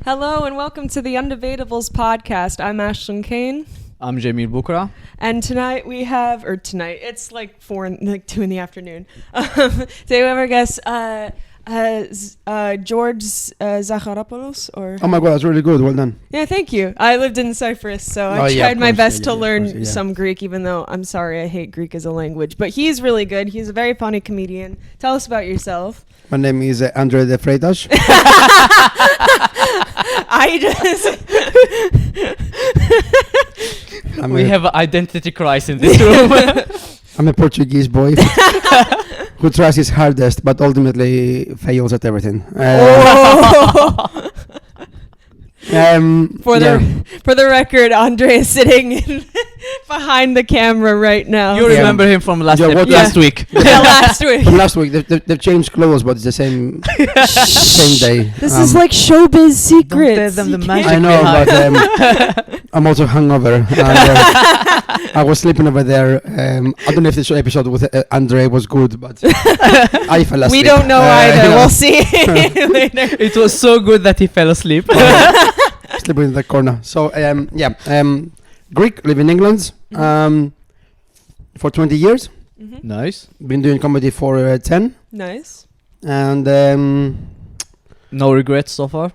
Hello and welcome to the Undebatables podcast. I'm Ashlyn Kane. I'm Jamil Bukra. And tonight we have, it's like 2 in the afternoon. Today we have our guest, George Zacharopoulos. Oh my God, that's really good. Well done. Yeah, thank you. I lived in Cyprus, so I tried my best to learn some Greek, even though I'm sorry, I hate Greek as a language. But he's really good. He's a very funny comedian. Tell us about yourself. My name is Andre de Freitas. We have an identity crisis in this room. I'm a Portuguese boy who tries his hardest but ultimately fails at everything. For the record, Andre is sitting behind the camera right now. You remember him from last week. Last week. From last week, they've changed clothes, but it's the same day. This is like showbiz secrets. Don't tell them the magic I know, but I'm also hungover. I was sleeping over there. I don't know if this episode with Andre was good, but I fell asleep. We don't know either. We'll see later. It was so good that he fell asleep. Sleeping in the corner. So, Greek, live in England for 20 years. Mm-hmm. Nice. Been doing comedy for 10. Nice. And no regrets so far?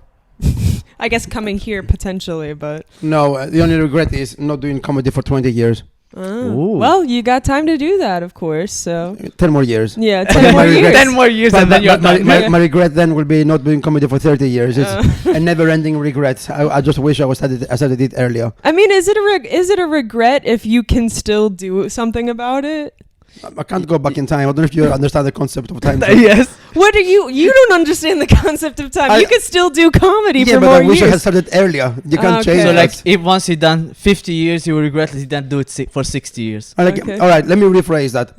I guess coming here potentially, but... No, the only regret is not doing comedy for 20 years. Well, you got time to do that, of course, so... 10 more years. Yeah, 10 more years. 10 more years and then you're done. My regret then will be not doing comedy for 30 years. It's a never-ending regret. I just wish I started it earlier. I mean, is it a regret if you can still do something about it? I can't go back in time. I don't know if you understand the concept of time. Yes. What are you don't understand the concept of time. You can still do comedy for more years. Yeah, but I wish I had started earlier. You can't change So that. like, if once he done 50 years, you will regret that he didn't do it for 60 years. All right, let me rephrase that.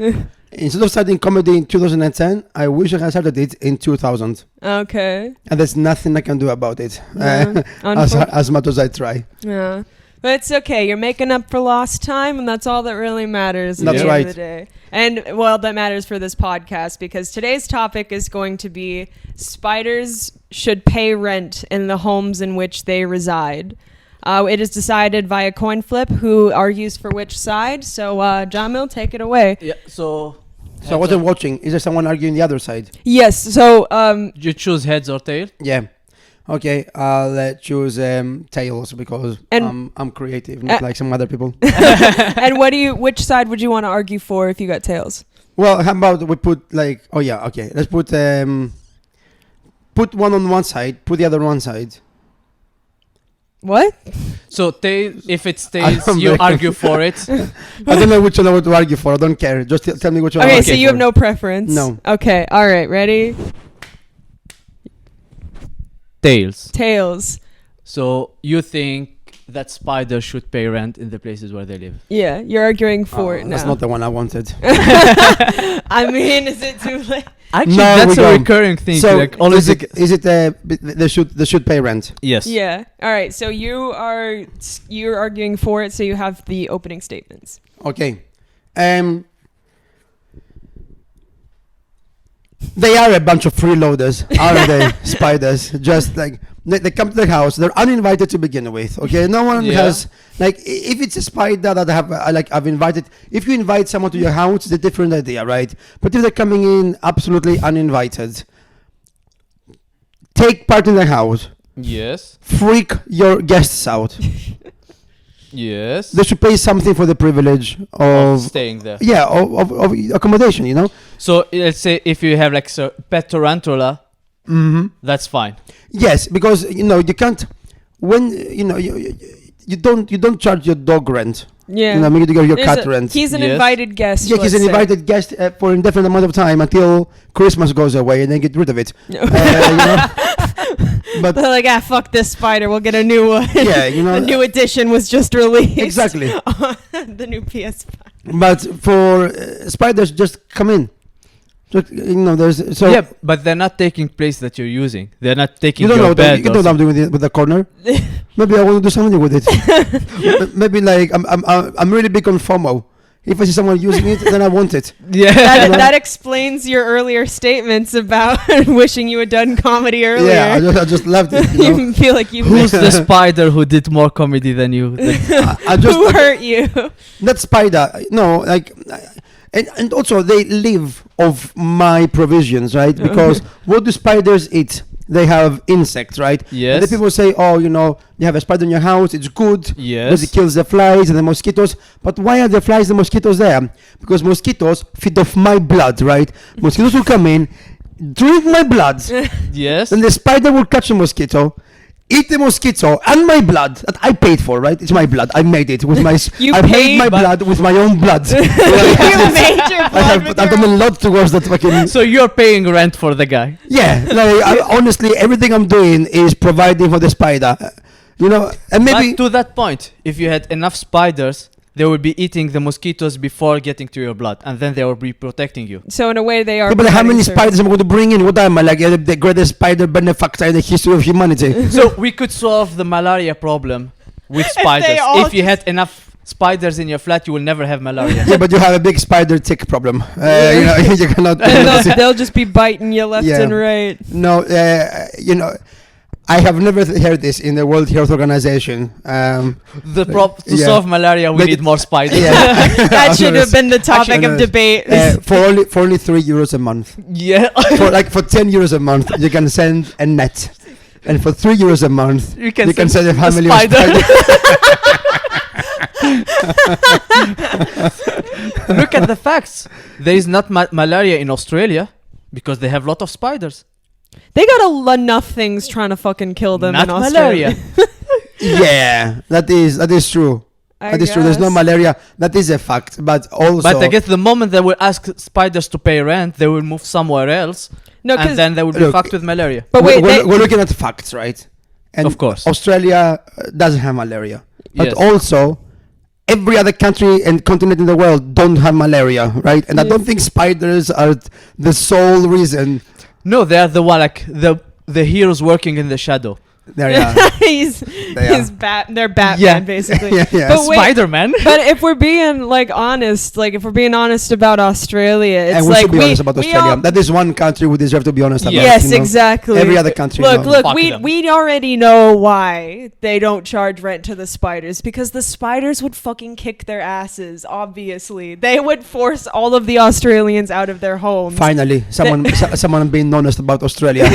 Instead of starting comedy in 2010, I wish I had started it in 2000. Okay. And there's nothing I can do about it, as much as I try. Yeah. But it's okay. You're making up for lost time, and that's all that really matters at the end of the day. And, well, that matters for this podcast, because today's topic is going to be spiders should pay rent in the homes in which they reside. It is decided via coin flip who argues for which side. So, Jamil, take it away. Yeah, so I wasn't watching. Is there someone arguing the other side? Yes, so... you choose heads or tail? Yeah. Okay, I'll choose tails because I'm creative, not like some other people. And which side would you want to argue for if you got tails? Well, how about we put let's put one on one side, put the other on one side. What? So if it's tails, you argue for it. I don't know which one I want to argue for. I don't care. Just tell me which one. Okay, so you have no preference? No. Okay, all right, ready? Tails. So you think that spiders should pay rent in the places where they live? Yeah, you're arguing for it now. That's not the one I wanted. I mean, is it too late? Actually, that's a recurring thing. So like, always they should pay rent? Yes. Yeah. All right. So you're arguing for it. So you have the opening statements. Okay. They are a bunch of freeloaders, aren't they? Spiders. Just like they come to the house, they're uninvited to begin with. Okay, no one has if it's a spider that I've invited. If you invite someone to your house, it's a different idea, right? But if they're coming in absolutely uninvited, take part in the house. Yes. Freak your guests out. Yes. They should pay something for the privilege of staying there. Yeah, of accommodation, you know? So let's say if you have like a pet tarantula, that's fine. Yes, because you can't you don't charge your dog rent. Yeah. Maybe your cat rent. He's an invited guest. Yeah, he's an invited guest for an indefinite amount of time until Christmas goes away and then get rid of it. But they're like, fuck this spider. We'll get a new one. Yeah, the new edition was just released. Exactly. The new PS5. But for spiders, just come in. Just, but they're not taking place that you're using. They're not taking your bed. You don't know what I'm doing with the corner. Maybe I want to do something with it. Maybe I'm really big on FOMO. If I see someone using it, then I want it. Yeah. That explains your earlier statements about wishing you had done comedy earlier. Yeah, I just loved it. You know? You feel like you Who's the spider who did more comedy than you? who hurt you? That spider, no, like, and also they live off my provisions, right? Because what do spiders eat? They have insects, right? Yes. And the people say, oh, you know, you have a spider in your house, it's good. Yes. Because it kills the flies and the mosquitoes. But why are the flies and mosquitoes there? Because mosquitoes feed off my blood, right? Mosquitoes will come in, drink my blood. Yes. Then the spider will catch a mosquito, eat the mosquito and my blood that I paid for, right? It's my blood. I made it with my. I made my blood with my own blood. You made your blood with I've done a lot towards that fucking. So you're paying rent for the guy. Yeah, like honestly, everything I'm doing is providing for the spider. You know, and maybe But to that point, if you had enough spiders, they would be eating the mosquitoes before getting to your blood, and then they will be protecting you. So in a way, they are. Yeah, but how many providing spiders am I going to bring in? What am I like the greatest spider benefactor in the history of humanity? So we could solve the malaria problem with spiders. all If you had enough spiders in your flat, you will never have malaria. Yeah, but you have a big spider tick problem. You know, you cannot. And they'll just be biting you left Yeah. and right. No, you know, I have never heard this in the World Health Organization. To Yeah. solve malaria, we Like- need more spiders. Yeah. That should have been the topic of Actually, debate. For only €3 a month. Yeah. For €10 a month, you can send a net, and for €3 a month, You can send a family of spider. spiders. Look at the facts. There is not malaria in Australia because they have a lot of spiders. They got enough things trying to fucking kill them Not in Australia. malaria. Yeah, that is true. That is true. There's no guess. malaria. That is a fact. But also, But I guess the moment they will ask spiders to pay rent, they will move somewhere else, No, and then they will be Look, fucked with malaria. but wait, we're looking at facts, right? And Of course. Australia doesn't have malaria, but Yes. also every other country and continent in the world don't have malaria, right? And I don't think spiders are the sole reason. No, they are the one like the heroes working in the shadow. There you are. they're Batman Yeah. basically. Yeah. But wait, Spider-Man. but if we're being like honest, like if we're being honest about Australia, it's And we like should be honest about Australia. That is one country we deserve to be honest about. Yes, you know? exactly. Every other country. Look, no. look, Fuck we them. we already know why they don't charge rent to the spiders, because the spiders would fucking kick their asses. Obviously, they would force all of the Australians out of their homes. Finally, someone being honest about Australia.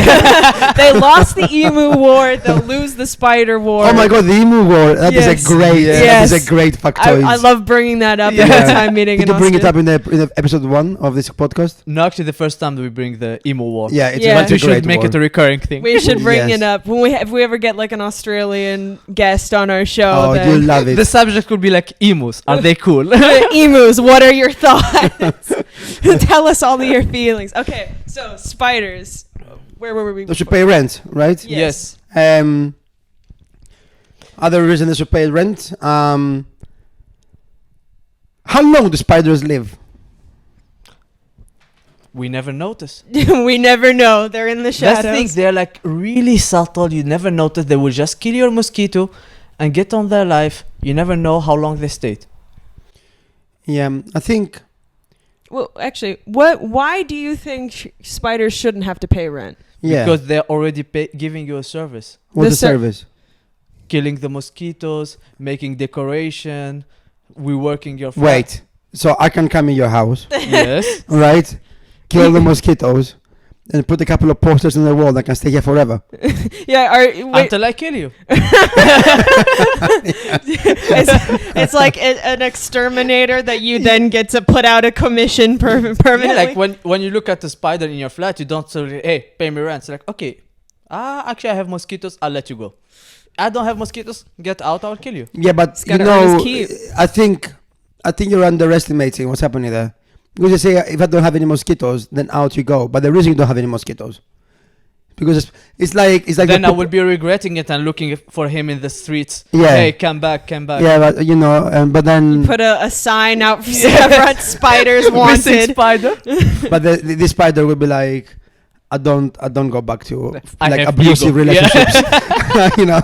They lost the emu war. They'll lose the spider war. Oh my god, the emu war. That is Yes. a great. Yes. That is a great factoid. I love bringing that up Yeah. every time meeting Did in you bring it Australia. up in the episode 1 of this podcast? No, actually, the first time that we bring the emo war. Yeah, it's Yeah. a But we should great make war. it a recurring thing. We should bring Yes. it up when if we ever get like an Australian guest on our show. Oh, then you'll love it. The subject could be like emus. Are they cool? Emus, what are your thoughts? Tell us all of your feelings. Okay, so spiders. Where were we? They should pay rent, right? Yes. Other reason they should pay rent. How long do spiders live? We never notice. We never know. They're in the That's the thing. shadows. They're like really subtle. You never notice. They will just kill your mosquito and get on their life. You never know how long they stayed. Yeah, I think. Well, actually, why do you think spiders shouldn't have to pay rent? Yeah. Because they're already giving you a service. What's the the service? Killing the mosquitoes, making decoration, reworking your flat. Wait. So I can come in your house, Yes. right? Kill the mosquitoes, and put a couple of posters on the wall that can stay here forever. Yeah, wait, Until I kill you. it's like an exterminator that you then get to put out a commission permanently. Yeah, like when you look at the spider in your flat, you don't say, hey, pay me rent. It's like, okay, actually I have mosquitoes, I'll let you go. I don't have mosquitoes, get out, I'll kill you. Yeah, but you gotta earn know, his keep. I think you're underestimating what's happening there. Because you say, if I don't have any mosquitoes, then out you go. But the reason you don't have any mosquitoes, because it's like Then I would be regretting it and looking for him in the streets. Yeah. Hey, come back. Yeah, but you know, but then Put a sign out front, spiders Missing wanted. spider. but the spider will be like, I don't go back to I like have abusive ego. relationships. You know,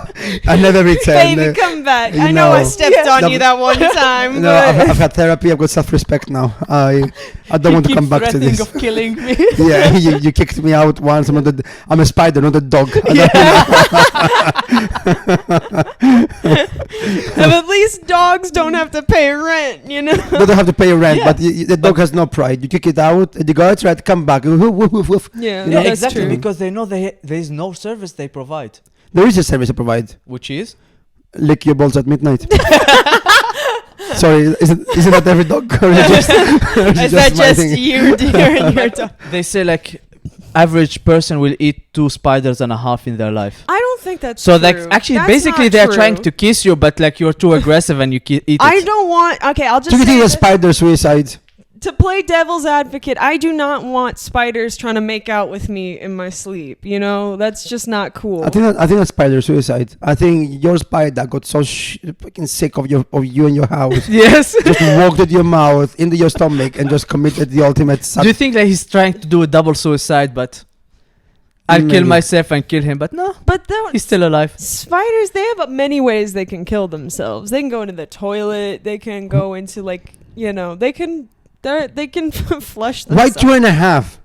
I never return. Baby, come back. you I know I know. stepped on you that one time. No, but I've had therapy. I've got self-respect now. I don't want to come back to this. of killing me. Yeah, you kicked me out once. I'm a spider, not a dog. But at least dogs don't have to pay rent, you know? They don't have to pay rent, but the dog has no pride. You kick it out, and you go, that's right, come back. Woof, woof, woof, woof. Yeah, Yeah, that's exactly. true. Because they know there is no service they provide, There is a service I provide. which is Lick your balls at midnight. Sorry, isn't that every dog? Or is it Is that my just thing? you, dear, and your dog? they say like average person will eat 2 spiders and a half in their life. I don't think that's So true. like actually That's basically not they're true. trying to kiss you, but like you're too aggressive and you eat it. I don't want. Okay, I'll just Do you say think a this. spider suicide? To play devil's advocate, I do not want spiders trying to make out with me in my sleep. You know, that's just not cool. I think that's spider suicide. I think your spider got so fucking sick of you and your house. Yes. Just walked into your mouth, into your stomach, and just committed the ultimate Do you think that he's trying to do a double suicide, but I'll kill Maybe. myself and kill him, but no, But he's still alive. spiders, they have many ways they can kill themselves. They can go into the toilet. They can go into they can flush Why themselves. 2.5?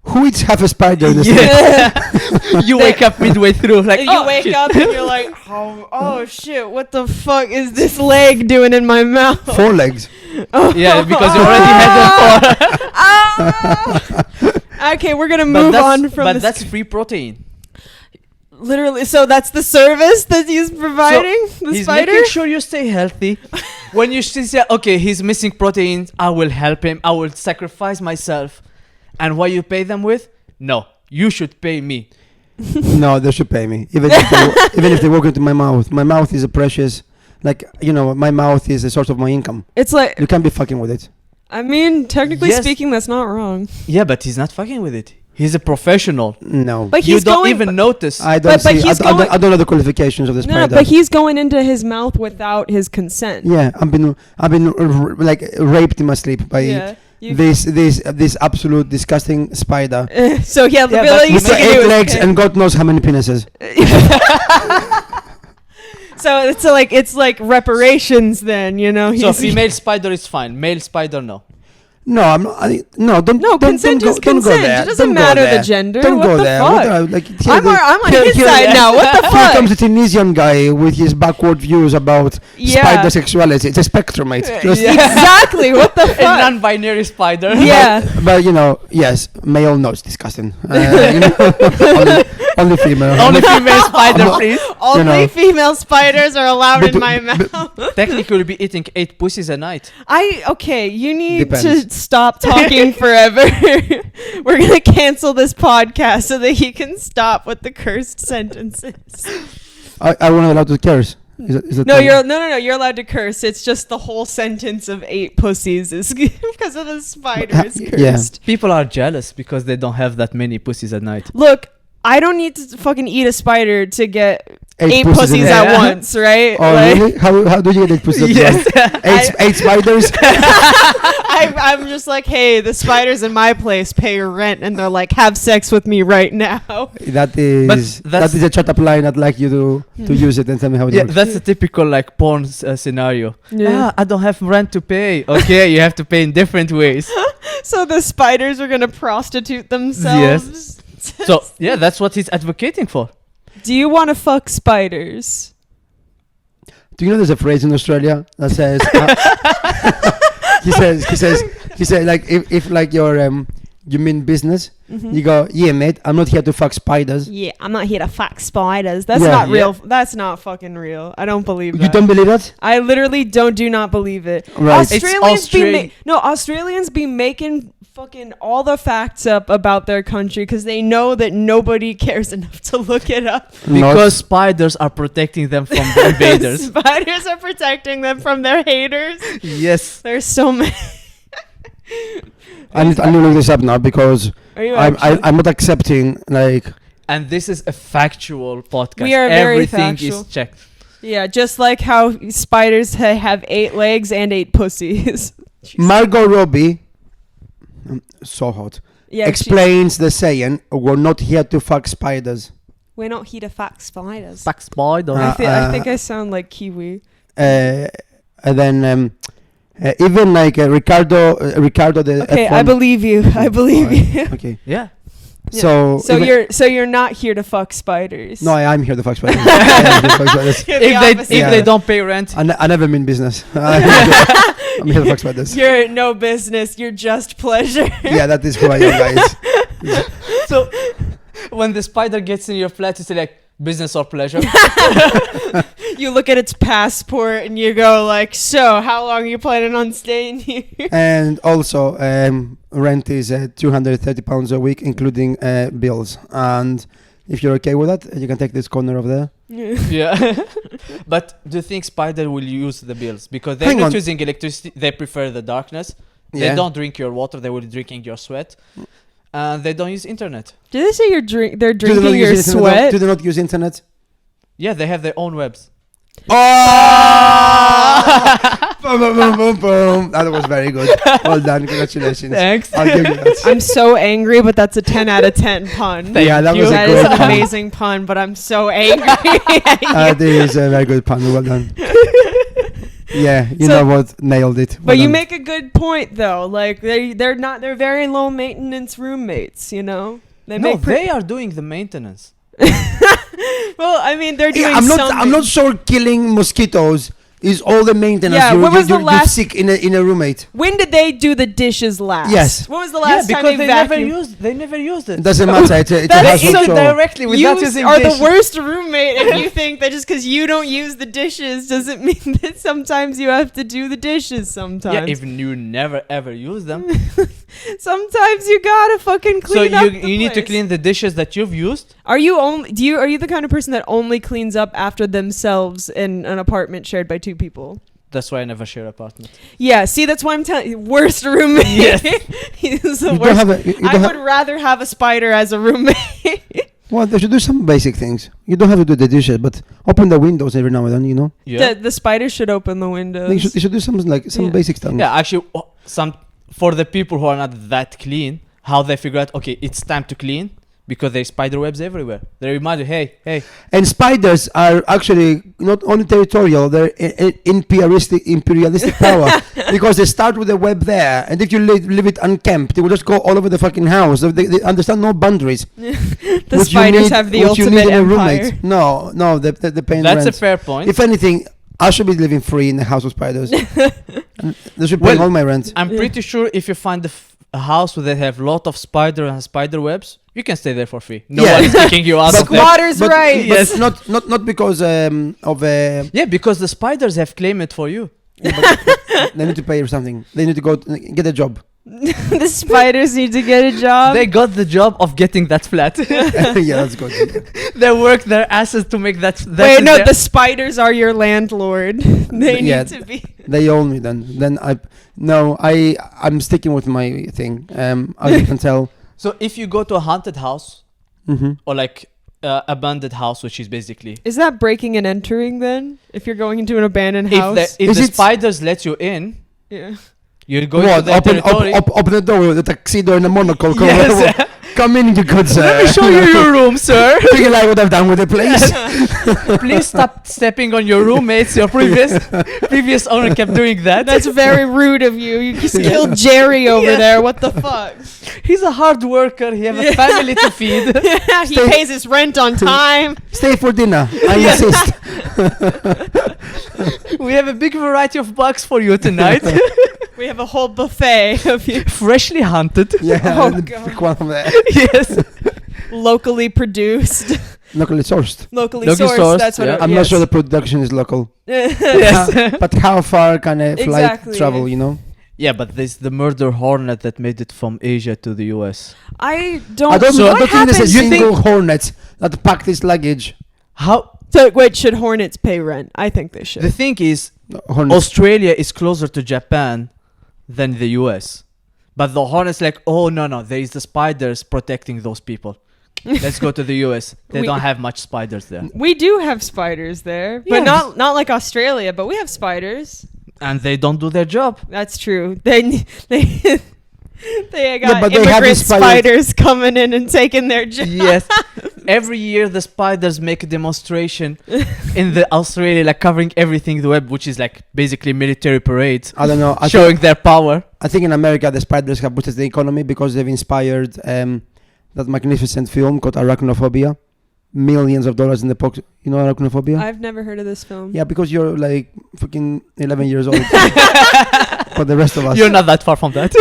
Who eats half a spider in the sleep? Yeah. You wake up midway through, like You oh, wake shit. up and you're like, oh shit, what the fuck is this leg doing in my mouth? 4 legs. Yeah, because you already had the Ah! Okay, we're gonna move on from But this. that's free protein. Literally, so that's the service that he's providing. The He's spider. making sure you stay healthy. When you say, okay, he's missing proteins, I will help him. I will sacrifice myself. And what you pay them with? No, you should pay me. No, they should pay me. Even if they walk into my mouth. My mouth is a precious, my mouth is a source of my income. It's like, You can't be fucking with it. I mean, technically Yes. speaking, that's not wrong. Yeah, but he's not fucking with it. He's a professional. No. But You he's don't going. even notice. I don't but see. he's I going- don't know the qualifications of the no, spider. but he's going into his mouth without his consent. Yeah, I've been raped in my sleep by Yeah. this absolute disgusting spider So yeah, the Yeah, ability but with to 8 do legs and God knows how many penises. So it's like reparations then, you know. So He's- female spider is fine. Male spider, no. No, I'm not. Don't. No, don't, consent don't is go, don't go consent. there. It doesn't Don't go matter there. the gender. Don't What go the there. fuck? I'm on his side now. What the Here fuck? comes the Tunisian guy with his backward views about Yeah. spider sexuality. It's a spectrum, mate. Just, Exactly. What the A fuck? non-binary spider. Yeah. But yes, male. No, it's disgusting. Only female. Only female spider, I'm- please. Only female spiders are allowed But in to- my but- mouth. Technically, you'll be eating 8 pussies a night. You need Depends. to stop talking forever. We're gonna cancel this podcast so that you can stop with the cursed sentences. I wasn't allowed to curse. Is that No, wrong? you're allowed to curse. It's just the whole sentence of 8 pussies is because of the spider is Yeah. cursed. People are jealous because they don't have that many pussies at night. Look, I don't need to fucking eat a spider to get 8 in pussies a- at Yeah. once, right? Oh, Like, really? How do you get 8 pussies? Yes. Eight spiders. I'm just like, hey, the spiders in my place pay rent, and they're like, have sex with me right now. That is that's- a shut up line. I'd like you to use it and tell me how it Yeah, works. that's a typical like porn scenario. Yeah. I don't have rent to pay. Okay, you have to pay in different ways. So the spiders are gonna prostitute themselves. So yeah, that's what he's advocating for. Do you want to fuck spiders? Do you know there's a phrase in Australia that says he says like if like you mean business, you go, yeah mate, I'm not here to fuck spiders. Yeah, I'm not here to fuck spiders. That's Yeah. not real. That's not fucking real. I don't believe that. You don't believe that? I literally do not believe it. Right. Australians be making fucking all the facts up about their country because they know that nobody cares enough to look it up. Because spiders are protecting them from the invaders. Spiders are protecting them from their haters. Yes. There's so many. I need to look this up now because Are you I'm not accepting like And this is a factual podcast. We are very Everything factual. is checked. Yeah, just like how spiders have 8 legs and 8 pussies. Margot Robbie. So hot. explains the saying, "We're not here to fuck spiders." We're not here to fuck spiders. Fuck spider. I think I sound like Kiwi. And then even like Ricardo the Okay, F1 I believe you. I believe you. Okay. Yeah. So you're not here to fuck spiders. No, I'm here to fuck spiders. I am here to fuck spiders. If they don't pay rent. I never mean business. I'm here to fuck spiders. You're no business. You're just pleasure. Yeah, that is who I am, guys. So when the spider gets in your flat, it's like business or pleasure. You look at its passport and you go like, so how long are you planning on staying here? And also, rent is £230 a week, including bills. And if you're okay with that, you can take this corner over there. Yeah. But do you think spider will use the bills? Because they're not using electricity. They prefer the darkness. Yeah. They don't drink your water. They will be drinking your sweat. They don't use internet. Do they say they're drinking your sweat? Do they not use internet? Yeah, they have their own webs. Oh! Boom, boom, boom, boom, boom. That was very good. Well done. Congratulations. Thanks. I'll give you that. I'm so angry, but that's a 10 out of 10 pun. Yeah, that was That a is good an pun. amazing pun, but I'm so angry. That is a very good pun. Well done. Yeah, you know what? Nailed it. But you make a good point, though. Like they're very low maintenance roommates. You know, they are doing the maintenance. Well, I mean, they're doing. I'm not sure killing mosquitoes is all the maintenance. Yeah, when was the last sick in a roommate? When did they do the dishes last? Yes. When was the last time because they vacuumed? They never used it. It doesn't matter. It's a That's household so chore. directly without You using are dish. the worst roommate if you think that just because you don't use the dishes doesn't mean that sometimes you have to do the dishes. Sometimes. Yeah, if you never ever use them. Sometimes you gotta fucking clean up. So the you need to place. clean the dishes that you've used. Are you the kind of person that only cleans up after themselves in an apartment shared by two people? That's why I never share apartment. Yeah, see, that's why I'm telling you, worst roommate. Yes. He's the You worst. don't I would rather have a spider as a roommate. Well, they should do some basic things. You don't have to do the dishes, but open the windows every now and then, you know? Yeah. The spider should open the windows. They should do some basic stuff. Yeah, actually, for the people who are not that clean, how they figure out, okay, it's time to clean because there's spider webs everywhere. They remind you, hey. And spiders are actually not only territorial, they're imperialistic power because they start with a web there, and if you leave it unkempt, they will just go all over the fucking house. They understand no boundaries. The spiders have the ultimate empire. No, they're paying That's rent. a fair point. If anything, I should be living free in the house of spiders. They should pay all my rent. I'm pretty sure if you find a house where they have a lot of spider and spider webs, you can stay there for free. No one is kicking you out of there. Squatters' rights. Yes. Not because of Yeah, because the spiders have claimed it for you. they need to pay or something. They need to go get a job. The spiders need to get a job. They got the job of getting that flat. Yeah, that's good. They worked their asses to make that. Wait, no, the spiders are your landlord. They need to be. They own me then. I'm sticking with my thing. As you can tell. So if you go to a haunted house Mm-hmm. or like abandoned house, which is basically Is that breaking and entering then? If you're going into an abandoned house? if the spiders let you in, yeah. you're going to their territory. Open the door with a tuxedo and a monocle. Yes. Come in, you good sir. Let me show you your room, sir. Do you like what I've done with the place? Please stop stepping on your roommates. Your previous owner kept doing that. That's very rude of you. You just killed Jerry over there. What the fuck? He's a hard worker. He has a family to feed. Yeah, he pays his rent on time. Stay for dinner. I insist. We have a big variety of bugs for you tonight. We have a whole buffet of you. Freshly hunted. Yeah, Oh, the God. big one from there. Yes. Locally produced. Locally sourced. Locally Locally sourced. sourced, That's what yeah. it, I'm not sure the production is local. Yes. But how far can a flight Exactly. travel, you know? Yeah, but there's the murder hornet that made it from Asia to the US. I don't I don't what think there's a happens- single hornet that packed its luggage. How? So, wait, should hornets pay rent? I think they should. The thing is, Hornets. Australia is closer to Japan than the US. But the hornet's like, oh, no, there is the spiders protecting those people. Let's go to the US. They We- don't have much spiders there. We do have spiders there, Yeah. but not like Australia. But we have spiders. And they don't do their job. That's true. They They got but they have immigrant these spiders coming in and taking their job. Yes. Every year the spiders make a demonstration in the Australia, like covering everything the web, which is like basically military parades. I don't know. Showing their power. I think in America the spiders have boosted the economy because they've inspired that magnificent film called Arachnophobia. Millions of dollars in the pocket. You know Arachnophobia? I've never heard of this film. Yeah, because you're like fucking 11 years old. For the rest of us. You're not that far from that.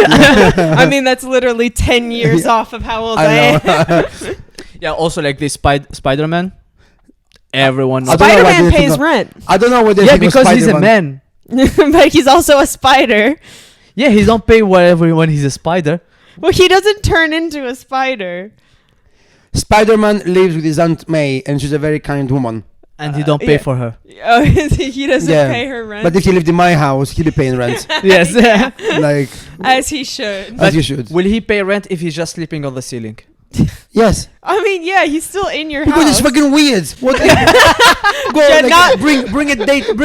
I mean, that's literally 10 years off of how old I am. Yeah, also like this Spider-Man. Everyone I knows. don't know why Spider-Man they pays think rent. I don't know what they Yeah, think of because he's a Spider-Man. man. But he's also a spider. Yeah, he don't pay whatever when he's a spider. Well, he doesn't turn into a spider. Spider-Man lives with his Aunt May, and she's a very kind woman. And he don't pay yeah. for her. Oh, he doesn't Yeah. pay her rent. But if he lived in my house, he'd be paying rent. Yes. Like, As he should. as you should. Will he pay rent if he's just sleeping on the ceiling? Yes. I mean, yeah, he's still in your Because house. it's fucking weird. What? Go Yeah, like, not- bring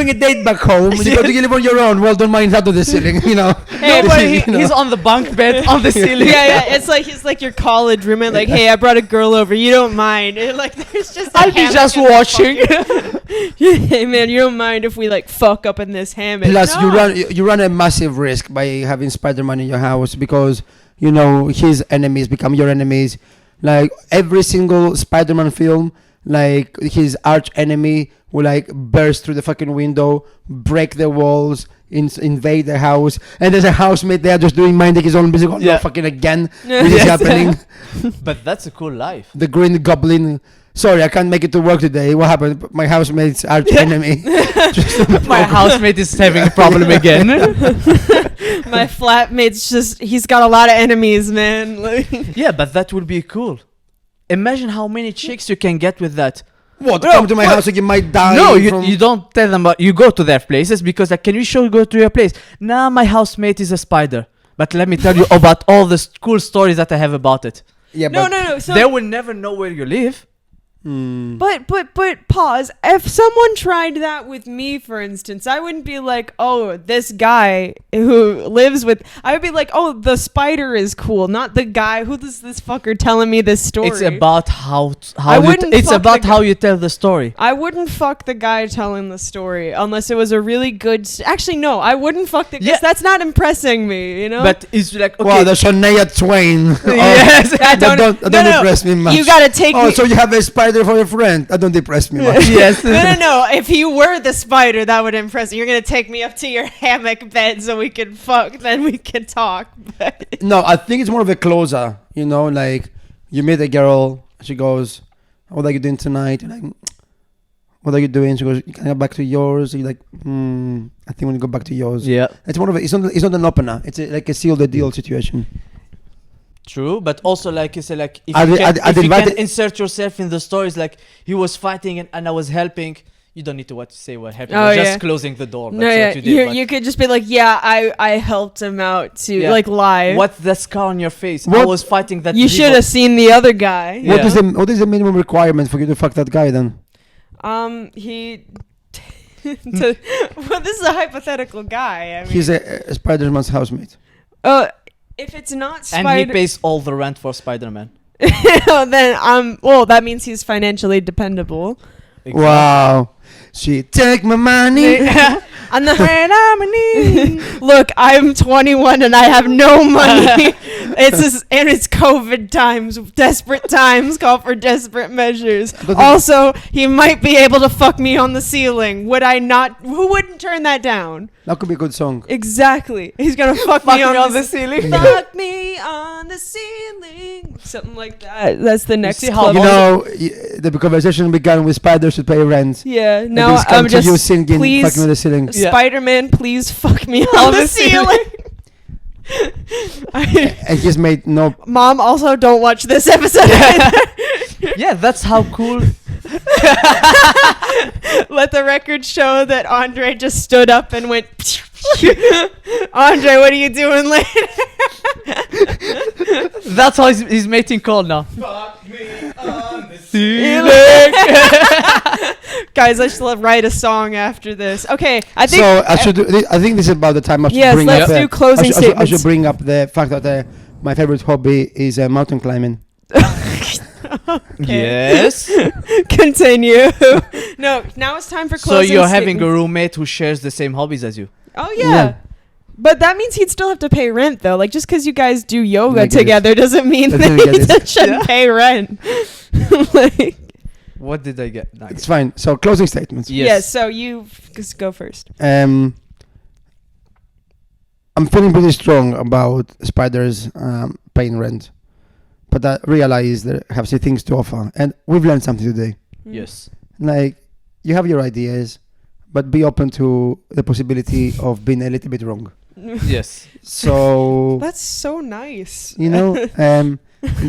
a date back home. You got to live on your own. Well, don't mind that to the ceiling. You know. Hey, but You know. He's on the bunk bed on the ceiling. yeah, it's like he's like your college roommate. Like, hey, I brought a girl over. You don't mind? And like, there's just. I'll be just watching. Hey, man, you don't mind if we like fuck up in this hammock? Plus, No. you run a massive risk by having Spider-Man in your house because you know his enemies become your enemies. Like every single Spider-Man film, like his arch enemy will like burst through the fucking window, break the walls, invade the house, and there's a housemate there just doing minding his own business. Yeah. No, fucking again, this is Yes. happening. But that's a cool life. The Green Goblin. Sorry, I can't make it to work today. What happened? My housemate's arch enemy. My housemate is having a problem again. My flatmate's he's got a lot of enemies, man. Like, Yeah, but that would be cool. Imagine how many chicks you can get with that. What? No, Come to my what? house like you might die. No, from- you don't tell them about. You go to their places because like, can you go to your place? Nah, my housemate is a spider. But let me tell you about all the cool stories that I have about it. Yeah, no. but So They will never know where you live. But pause. If someone tried that with me, for instance, I wouldn't be like, oh, this guy who lives with. I would be like, oh, the spider is cool, not the guy. Who is this fucker telling me this story? It's about how I wouldn't it's fuck about the how guy. you tell the story. I wouldn't fuck the guy telling the story unless it was a really good. Actually, no, I wouldn't fuck the. Yeah. That's not impressing me, you know. But it's like okay. wow, the Shania Twain. Yes. That Don't no. impress me much. You gotta take. Oh, me. so you have a spider for your friend? That don't impress me much. Yes. No. If you were the spider, that would impress you. You're gonna take me up to your hammock bed so we can fuck, then we can talk. But No, I think it's more of a closer. You know, like you meet a girl, she goes, "What are you doing tonight?" You're like, "What are you doing?" She goes, "Can I go back to yours?" You're like, I think we'll go back to yours." Yeah. It's more of a. It's not an opener. It's like a seal the deal situation. True, but also like you say, like if I'd- you can, I'd- I'd if you can invite- insert yourself in the stories, like he was fighting and I was helping. You don't need to say what happened. Oh, We're yeah. just closing the door. That's no, yeah, what you did. but you could just be like, yeah, I helped him out to Yeah. like lie. what's the scar on your face? I What- was fighting that. You should evil- have seen the other guy. Yeah. What is the minimum requirement for you to fuck that guy then? He. Well, this is a hypothetical guy. I mean, He's a Spider-Man's housemate. if it's not And he spider, pays all the rent for Spider-Man. then well, that means he's financially dependable. Wow. She take my money. And look, I'm 21 and I have no money. It's COVID times. Desperate times call for desperate measures. But the- Also, he might be able to fuck me on the ceiling. Would I not? Who wouldn't turn that down? That could be a good song. Exactly. He's gonna fuck Fuck me on the ceiling. Fuck me on the ceiling. Something like that. That's the next. see how club. You know, the conversation began with spiders should pay rent. Yeah. And No, this come I'm to just. you singing, please, fucking with the ceiling. Yeah. Spider-Man, please fuck me on the ceiling. And he's made no. Mom, also don't watch this episode. Yeah, that's how cool. Let the record show that Andre just stood up and went. Andre, what are you doing later? That's how his mating call now. Fuck me on the ceiling. Guys, I should write a song after this. Okay, I think. So I think this is about the time I should Yes, bring let's up. do closing I should statements. bring up the fact that my favorite hobby is mountain climbing. Yes. Continue. No, now it's time for So closing you're having a statements. roommate who shares the same hobbies as you. Oh yeah. Yeah. But that means he'd still have to pay rent though. Like just because you guys do yoga I get it. together doesn't mean I that totally he get it. shouldn't pay rent. Like, What did I get? It's fine. So closing statements. yes. So you just go first. I'm feeling pretty strong about spiders paying rent, but I realize they have some things to offer, and we've learned something today. Yes. Like, you have your ideas, but be open to the possibility of being a little bit wrong. Yes. So That's so nice. you know,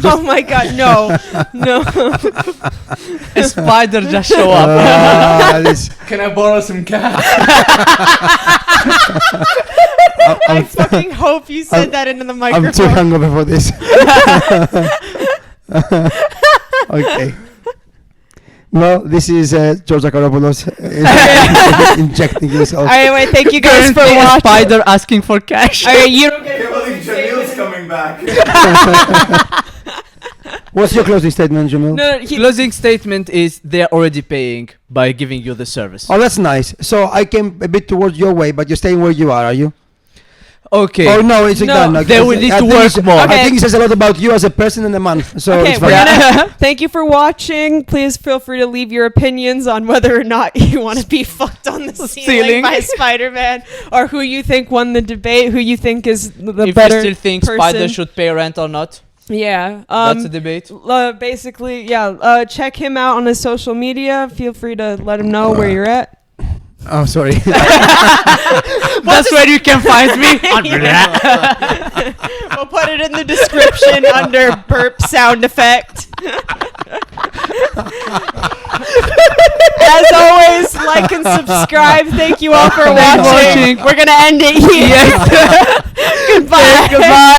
Oh my god, no. No. A spider just show up. Can I borrow some cash? I fucking hope you said that into the microphone. I'm too hungover for this. Okay. Well, this is George Zacharopoulos injecting himself. All right, wait, thank you guys for Currently a watching. spider asking for cash. All right, you don't get Can't believe Jamil's coming back. What's your closing statement, Jamil? No, Closing statement is they're already paying by giving you the service. Oh, that's nice. So I came a bit towards your way, but you're staying where you are you? Okay. Oh no, it's No, done. they will need to work more. I Okay. think it says a lot about you as a person and a man. So okay, it's we're fine. gonna thank you for watching. Please feel free to leave your opinions on whether or not you want to be fucked on the ceiling by Spider-Man, or who you think won the debate, who you think is the If better you still think person. spiders should pay rent or not, Yeah. that's a debate. Basically, yeah. Check him out on his social media. Feel free to let him know where you're at. Oh, sorry. That's where you can find me. We'll put it in the description under burp sound effect. As always, like and subscribe. Thank you all for Thanks for watching. watching. We're gonna end it here. Goodbye. Goodbye.